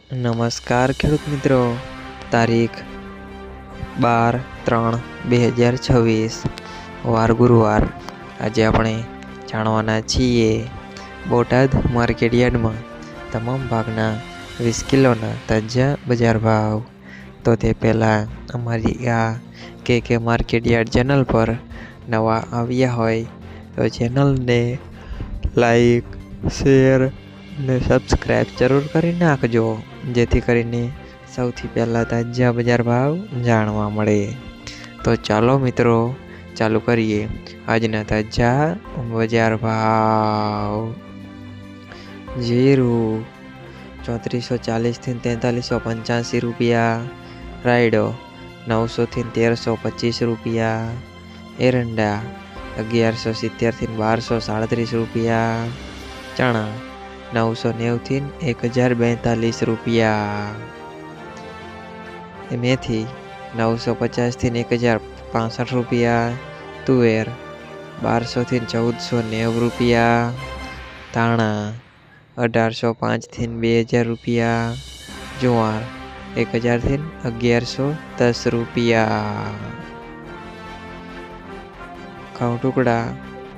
નમસ્કાર ખેડૂત મિત્રો, તારીખ 12/3/2026 વાર ગુરુવાર। આજે આપણે જાણવાના છીએ બોટાદ માર્કેટયાર્ડમાં તમામ ભાગના 20 કિલોના તાજા બજાર ભાવ। તો તે પહેલાં અમારી આ કે માર્કેટયાર્ડ ચેનલ પર નવા આવ્યા હોય તો ચેનલને લાઈક, શેર ને સબસ્ક્રાઈબ જરૂર કરી નાખજો, જેથી કરીને સૌથી પહેલાં તાજા બજાર ભાવ જાણવા મળે। તો ચાલો મિત્રો, ચાલુ કરીએ આજના તાજા બજાર ભાવ। જીરું 3440 થી 4385 રૂપિયા, રાયડો 900 થી 1325 રૂપિયા, એરંડા 1170 થી 1237 રૂપિયા, ચણા 990 થી 1042 રૂપિયા, મેથી 950 થી 1065 રૂપિયા, તુવેર 1200 થી 1490 રૂપિયા, ધાણા 1805 થી 2000 રૂપિયા, જુવાર 1000 થી 1110 રૂપિયા, ઘઉં ટુકડા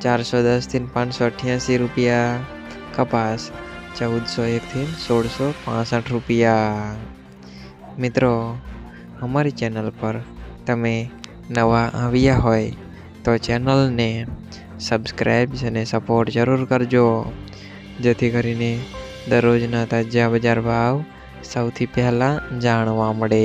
410 થી 588 રૂપિયા, કપાસ 1401 થી 1665 રૂપિયા। મિત્રો, અમારી ચેનલ પર તમે નવા આવ્યા હોય તો ચેનલને સબસ્ક્રાઈબ અને સપોર્ટ જરૂર કરજો, જેથી કરીને દરરોજના તાજા બજાર ભાવ સૌથી પહેલાં જાણવા મળે।